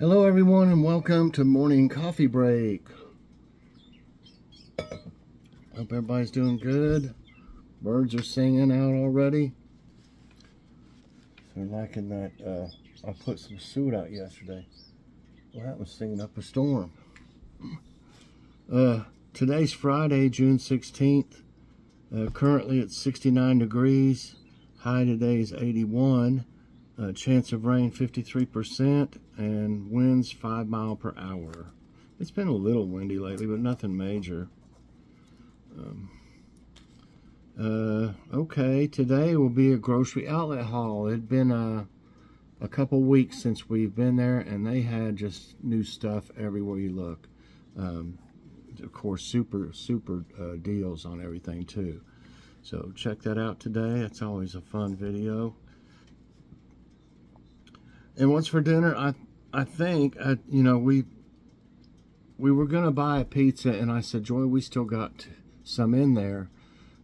Hello everyone and welcome to morning coffee break. Hope everybody's doing good. Birds are singing out already. They're liking that. I put some suet out yesterday. Well, that was singing up a storm. Today's Friday, June 16th. Currently it's 69 degrees. High today is 81. Chance of rain 53% and winds 5 miles per hour. It's been a little windy lately, but nothing major. Okay, today will be a grocery outlet haul. It'd been a couple weeks since we've been there, and they had just new stuff everywhere you look. Of course, super deals on everything too. So check that out today. It's always a fun video. And what's for dinner? I think we were gonna buy a pizza, and I said, Joy, we still got some in there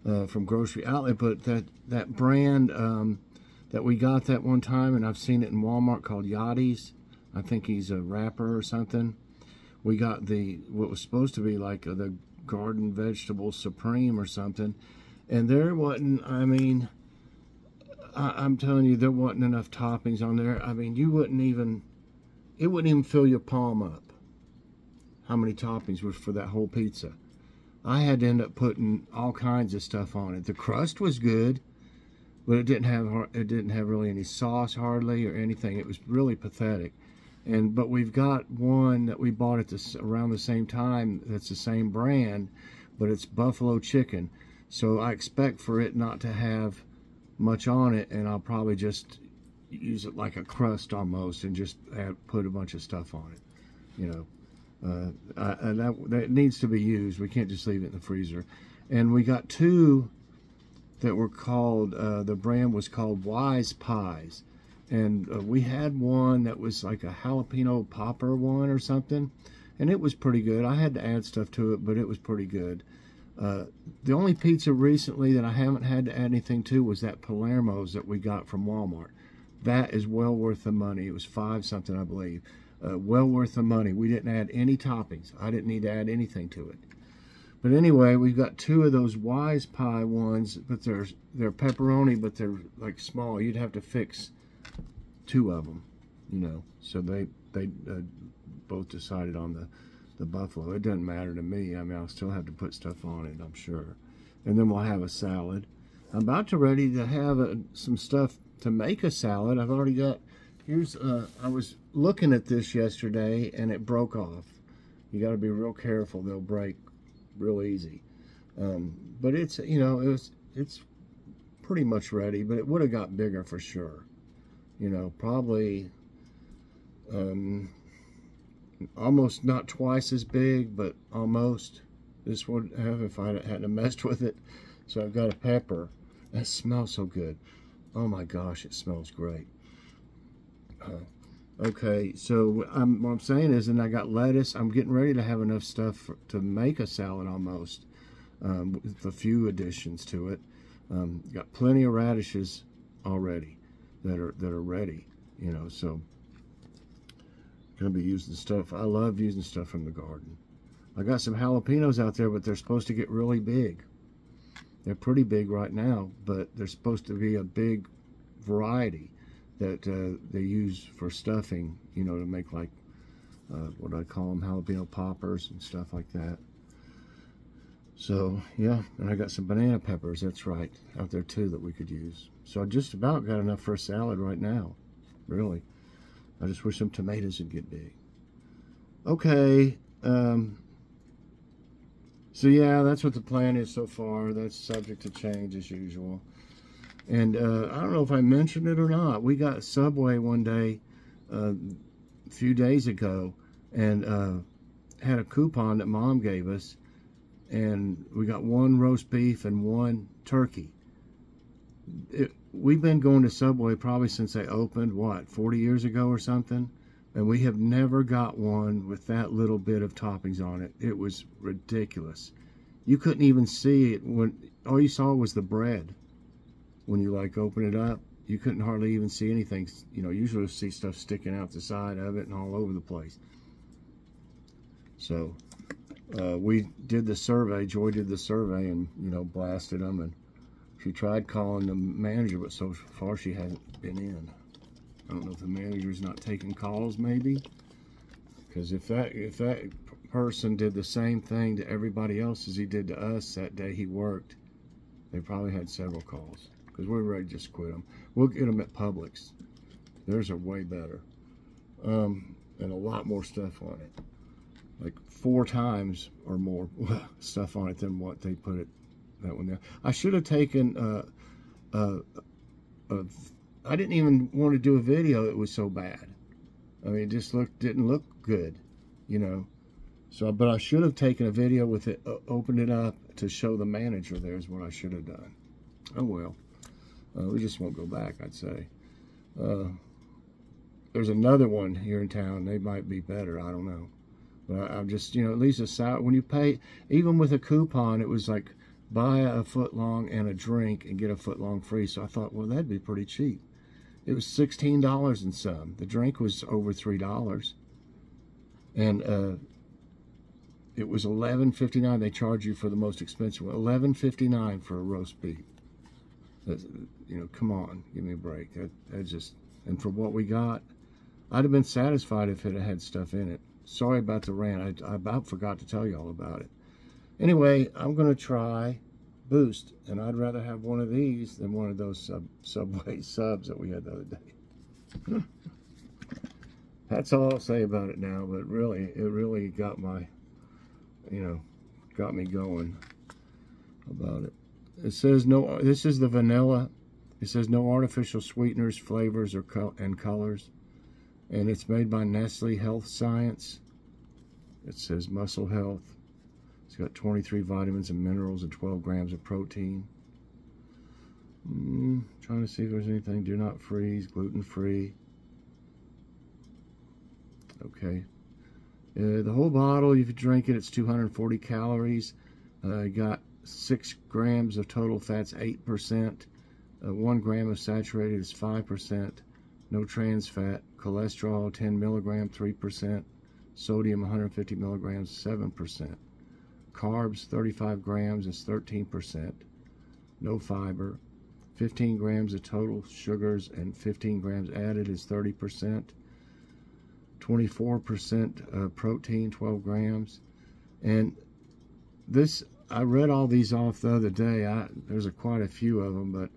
from Grocery Outlet, but that brand that we got that one time, and I've seen it in Walmart, called Yachty's. I think he's a rapper or something. We got what was supposed to be like the Garden Vegetable Supreme or something, and there wasn't. I mean, I'm telling you, there wasn't enough toppings on there. I mean, it wouldn't even fill your palm up how many toppings was for that whole pizza. I had to end up putting all kinds of stuff on it. The crust was good, but it didn't have really any sauce hardly or anything. It was really pathetic. But we've got one that we bought at around the same time that's the same brand, but it's buffalo chicken. So I expect for it not to have much on it, and I'll probably just use it like a crust almost, and just put a bunch of stuff on it. And that needs to be used. We can't just leave it in the freezer. And we got two that were called, the brand was called Wise Pies, and we had one that was like a jalapeno popper one or something, and it was pretty good. I had to add stuff to it, but it was pretty good. The only pizza recently that I haven't had to add anything to was that Palermo's that we got from Walmart. That is well worth the money. It was $5 something, I believe. Well worth the money. We didn't add any toppings. I didn't need to add anything to it. But anyway, we've got two of those Wise Pie ones, but they're pepperoni, but they're like small. You'd have to fix two of them, So they both decided on the buffalo. It doesn't matter to me. I mean, I'll still have to put stuff on it, I'm sure. And then we'll have a salad. I'm about ready to have some stuff to make a salad. I've already got, I was looking at this yesterday, and it broke off. You got to be real careful. They'll break real easy. But it's, it's pretty much ready, but it would have got bigger for sure. Probably, almost not twice as big, but almost. This would have if I hadn't messed with it. So I've got a pepper. That smells so good. Oh my gosh, it smells great. Okay, so what I'm saying is, and I got lettuce. I'm getting ready to have enough stuff to make a salad almost, with a few additions to it. Got plenty of radishes already that are ready, so gonna be using stuff. I love using stuff from the garden. I got some jalapenos out there, but they're supposed to get really big. They're pretty big right now, but they're supposed to be a big variety that they use for stuffing, to make like what I call them, jalapeno poppers and stuff like that. So yeah, and I got some banana peppers, that's right, out there too that we could use. So I just about got enough for a salad right now, really. I just wish some tomatoes would get big. Okay, so yeah, that's what the plan is so far. That's subject to change as usual. And I don't know if I mentioned it or not. We got Subway one day, a few days ago, and had a coupon that Mom gave us, and we got one roast beef and one turkey. We've been going to Subway probably since they opened, 40 years ago or something, and we have never got one with that little bit of toppings on it. It was ridiculous. You couldn't even see it. All you saw was the bread when you open it up. you couldn't hardly even see anything. You know, usually see stuff sticking out the side of it and all over the place. So we did the survey. Joy did the survey and, you know, blasted them. And she tried calling the manager, but so far she hasn't been in. I don't know if the manager's not taking calls, maybe. Because if that person did the same thing to everybody else as he did to us that day he worked, they probably had several calls. Because we're ready to just quit them. We'll get them at Publix. Theirs are way better. And a lot more stuff on it. Like 4 times or more stuff on it than what they put it that one there. I should have taken I didn't even want to do a video. It was so bad. I mean, it just didn't look good, you know. So, but I should have taken a video with it, opened it up to show the manager. There's what I should have done. Oh well, we just won't go back, I'd say. There's another one here in town. They might be better. I don't know. But I'm just, you know, at least a sour. When you pay, even with a coupon, it was like buy a foot long and a drink and get a foot long free. So I thought, well, that'd be pretty cheap. It was $16 and some. The drink was over $3, and it was $11.59. They charge you for the most expensive one. $11.59 for a roast beef. That's, you know, come on, give me a break. That just, and for what we got, I'd have been satisfied if it had stuff in it. Sorry about the rant. I about forgot to tell you all about it. Anyway, I'm gonna try Boost, and I'd rather have one of these than one of those Subway subs that we had the other day. That's all I'll say about it now, but really, it really got my, you know, got me going about it. It says no, this is the vanilla. It says no artificial sweeteners, flavors, and colors. And it's made by Nestle Health Science. It says muscle health. It's got 23 vitamins and minerals and 12 grams of protein. Trying to see if there's anything. Do not freeze, gluten-free. Okay. The whole bottle, if you drink it, it's 240 calories. Got 6 grams of total fats, 8%. 1 gram of saturated is 5%. No trans fat. Cholesterol, 10 milligram, 3%. Sodium, 150 milligrams, 7%. Carbs, 35 grams is 13%. No fiber. 15 grams of total sugars and 15 grams added is 30%. 24% protein, 12 grams. And this, I read all these off the other day. There's quite a few of them, but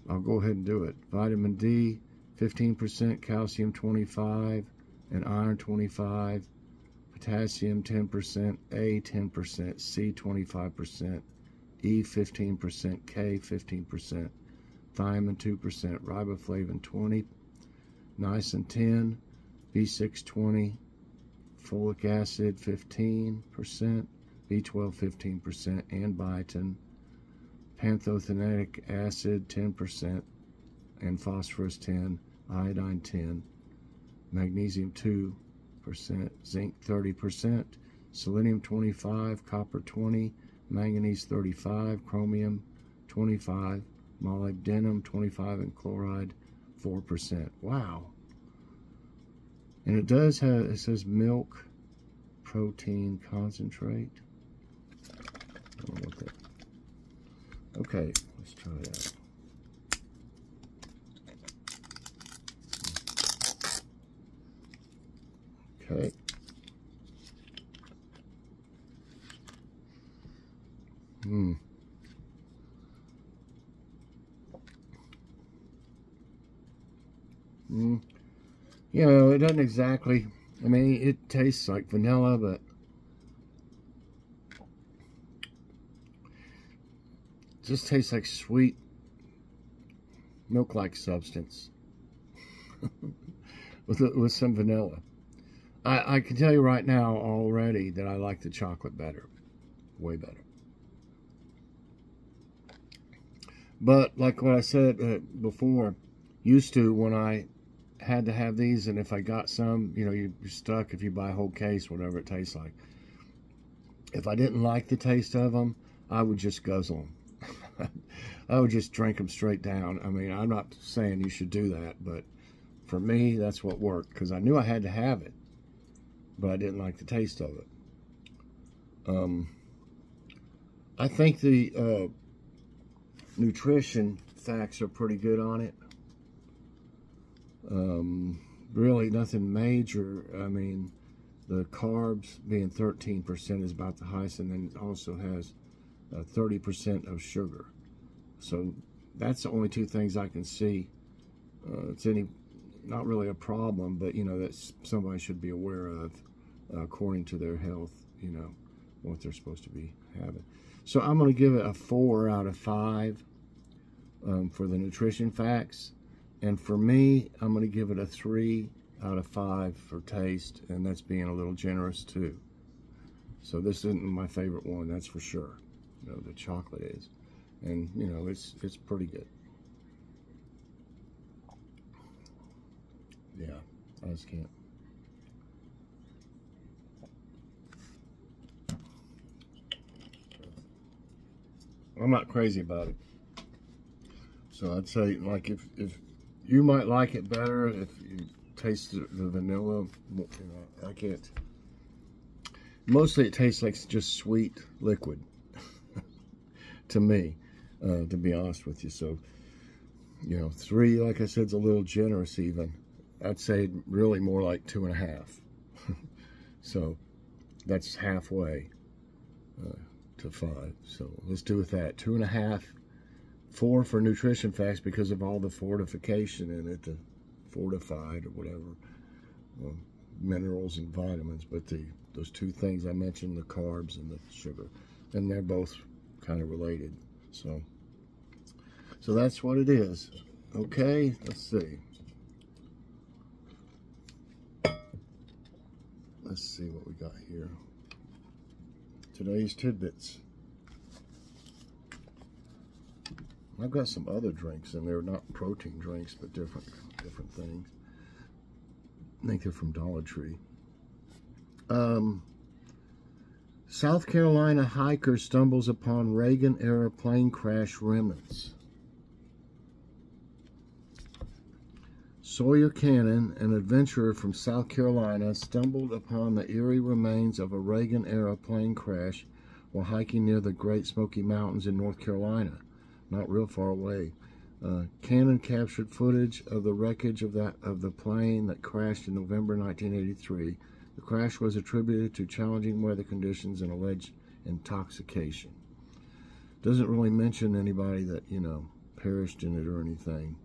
I'll go ahead and do it. Vitamin D, 15%, calcium 25, and iron 25, potassium 10%, A 10%, C 25%, E 15%, K 15%, thiamine 2%, riboflavin 20, niacin 10, B6 20, folic acid 15%, B12 15%, and biotin, pantothenic acid 10%, and phosphorus 10, iodine 10, magnesium 2%, zinc 30%, selenium 25, copper 20, manganese 35, chromium 25, molybdenum 25, and chloride 4%. Wow. And it does have, it says milk protein concentrate. I don't know what that. Okay, let's try it out. Okay. You know, it doesn't exactly, I mean, it tastes like vanilla, but it just tastes like sweet milk-like substance with some vanilla. I can tell you right now already that I like the chocolate better, way better. But like what I said before, used to when I had to have these, and if I got some, you know, you're stuck if you buy a whole case, whatever it tastes like. If I didn't like the taste of them, I would just guzzle them. I would just drink them straight down. I mean, I'm not saying you should do that, but for me, that's what worked, because I knew I had to have it, but I didn't like the taste of it. I think the nutrition facts are pretty good on it. Really nothing major. I mean, the carbs being 13% is about the highest, and then it also has 30% of sugar. So that's the only two things I can see. It's not really a problem, but you know, that somebody should be aware of according to their health, you know, what they're supposed to be having. So I'm going to give it a 4 out of 5 for the nutrition facts. And for me, I'm going to give it a 3 out of 5 for taste, and that's being a little generous too. So this isn't my favorite one, that's for sure. You know, the chocolate is. And, you know, it's pretty good. Yeah, I just can't. I'm not crazy about it. So I'd say, like, if you might like it better if you taste the vanilla, you know, I can't. Mostly it tastes like just sweet liquid to me, to be honest with you. So, you know, 3, like I said, is a little generous even. I'd say really more like 2.5. So that's halfway to 5. So let's do with that. 2.5. 4 for nutrition facts because of all the fortification in it, the fortified or whatever, minerals and vitamins. But those 2 things I mentioned, the carbs and the sugar, and they're both kind of related. So that's what it is. Okay, let's see. Let's see what we got here. Today's tidbits. I've got some other drinks, and they're not protein drinks, but different things. I think they're from Dollar Tree. South Carolina hiker stumbles upon Reagan-era plane crash remnants. Sawyer Cannon, an adventurer from South Carolina, stumbled upon the eerie remains of a Reagan-era plane crash while hiking near the Great Smoky Mountains in North Carolina. Not real far away. Cannon captured footage of the wreckage of the plane that crashed in November 1983. The crash was attributed to challenging weather conditions and alleged intoxication. Doesn't really mention anybody that, you know, perished in it or anything.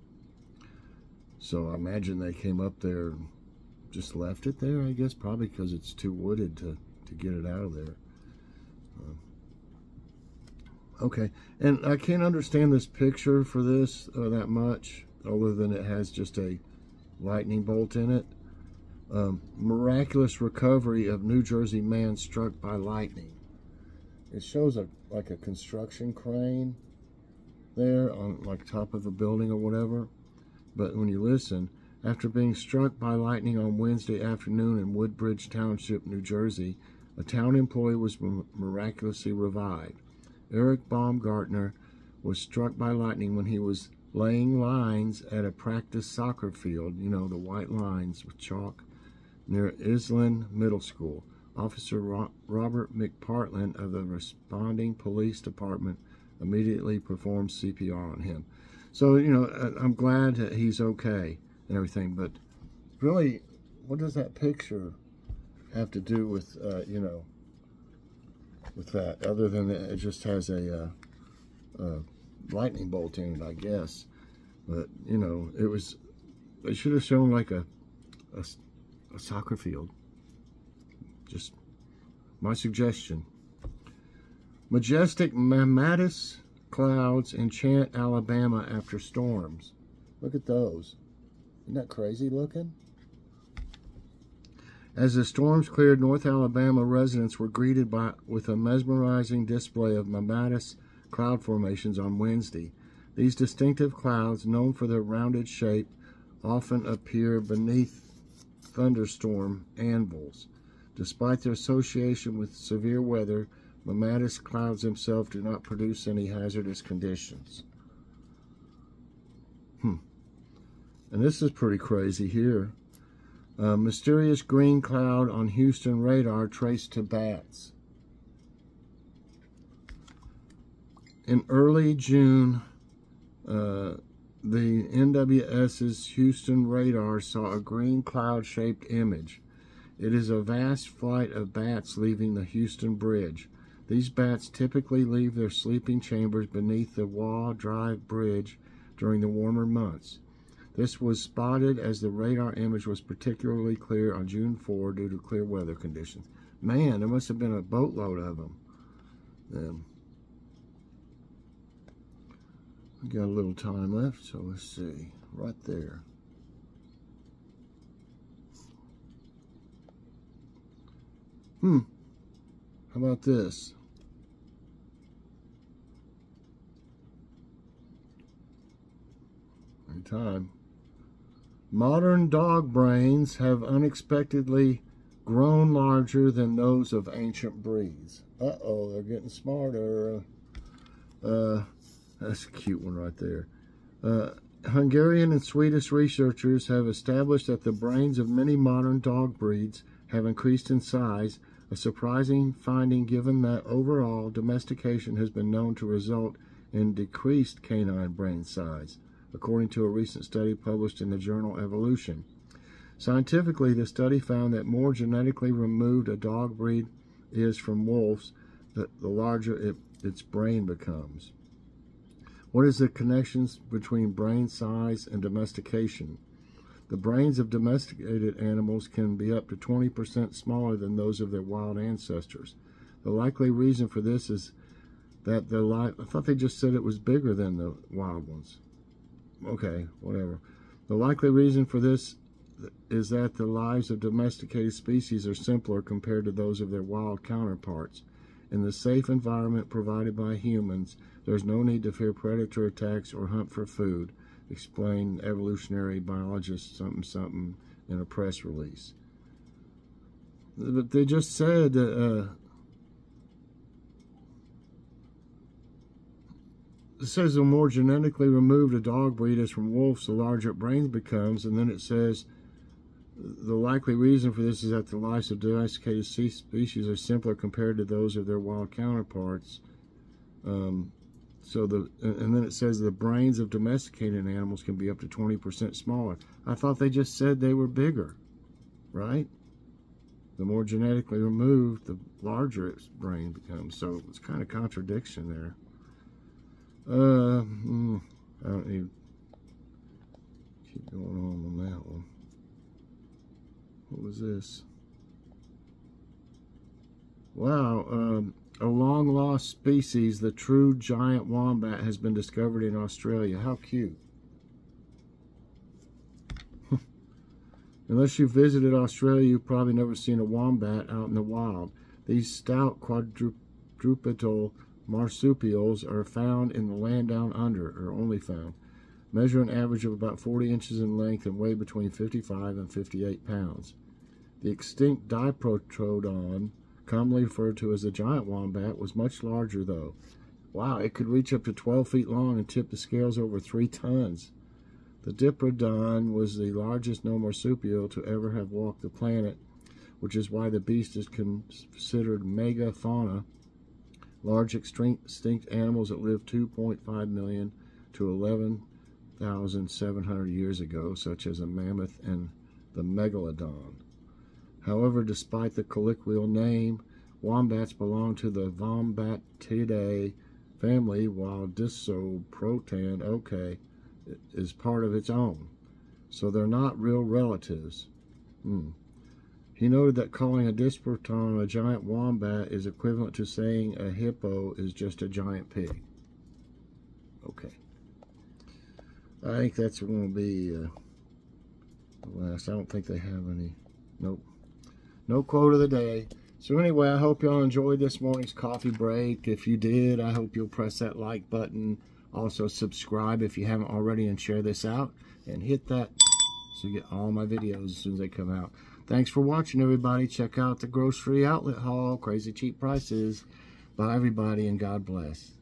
So I imagine they came up there and just left it there, I guess, probably because it's too wooded to get it out of there. Okay, and I can't understand this picture for this that much, other than it has just a lightning bolt in it. Miraculous recovery of New Jersey man struck by lightning. It shows like a construction crane there on like top of a building or whatever. But when you listen, after being struck by lightning on Wednesday afternoon in Woodbridge Township, New Jersey, a town employee was miraculously revived. Eric Baumgartner was struck by lightning when he was laying lines at a practice soccer field, you know, the white lines with chalk, near Island Middle School. Officer Robert McPartland of the responding police department immediately performed CPR on him. So, you know, I'm glad that he's okay and everything, but really, what does that picture have to do with, you know, with that, other than that it just has a lightning bolt in it, I guess. But, you know, they should have shown like a soccer field. Just my suggestion. Majestic mammatus clouds enchant Alabama after storms. Look at those. Isn't that crazy looking? As the storms cleared, North Alabama residents were greeted with a mesmerizing display of mammatus cloud formations on Wednesday. These distinctive clouds, known for their rounded shape, often appear beneath thunderstorm anvils. Despite their association with severe weather, Mammatus clouds themselves do not produce any hazardous conditions. And this is pretty crazy here. Mysterious green cloud on Houston radar traced to bats. In early June, the NWS's Houston radar saw a green cloud-shaped image. It is a vast flight of bats leaving the Houston Bridge. These bats typically leave their sleeping chambers beneath the Wall Drive Bridge during the warmer months. This was spotted as the radar image was particularly clear on June 4 due to clear weather conditions. Man, there must have been a boatload of them. We got a little time left, so let's see. Right there. How about this? Time. Modern dog brains have unexpectedly grown larger than those of ancient breeds. Uh-oh, they're getting smarter. That's a cute one right there. Hungarian and Swedish researchers have established that the brains of many modern dog breeds have increased in size, a surprising finding given that overall domestication has been known to result in decreased canine brain size, according to a recent study published in the journal Evolution. Scientifically, the study found that more genetically removed a dog breed is from wolves, the larger its brain becomes. What is the connections between brain size and domestication? The brains of domesticated animals can be up to 20% smaller than those of their wild ancestors. The likely reason for this is that I thought they just said it was bigger than the wild ones. Okay, whatever. The likely reason for this is that the lives of domesticated species are simpler compared to those of their wild counterparts. In the safe environment provided by humans, there's no need to fear predator attacks or hunt for food, explained evolutionary biologist something in a press release. But they just said it says the more genetically removed a dog breed is from wolves, the larger its brain becomes, and then it says the likely reason for this is that the lives of domesticated species are simpler compared to those of their wild counterparts. And then it says the brains of domesticated animals can be up to 20% smaller. I thought they just said they were bigger, right? The more genetically removed, the larger its brain becomes. So it's kind of contradiction there. I don't need to keep going on that one. What was this? Wow, a long-lost species, the true giant wombat, has been discovered in Australia. How cute. Unless you visited Australia, you've probably never seen a wombat out in the wild. These stout quadrupedal marsupials are found in the land down under, or only found, measure an average of about 40 inches in length and weigh between 55 and 58 pounds. The extinct Diprotodon, commonly referred to as the giant wombat, was much larger though. Wow, it could reach up to 12 feet long and tip the scales over 3 tons. The Diprotodon was the largest known marsupial to ever have walked the planet, which is why the beast is considered megafauna. Large extinct animals that lived 2.5 million to 11,700 years ago, such as a mammoth and the megalodon. However, despite the colloquial name, wombats belong to the Vombatidae family, while Disoprotan, is part of its own. So they're not real relatives. He noted that calling a Diprotodon a giant wombat is equivalent to saying a hippo is just a giant pig. Okay. I think that's going to be the last. I don't think they have any. Nope. No quote of the day. So anyway, I hope y'all enjoyed this morning's coffee break. If you did, I hope you'll press that like button. Also subscribe if you haven't already, and share this out. And hit that so you get all my videos as soon as they come out. Thanks for watching, everybody. Check out the grocery outlet haul. Crazy cheap prices. Bye, everybody, and God bless.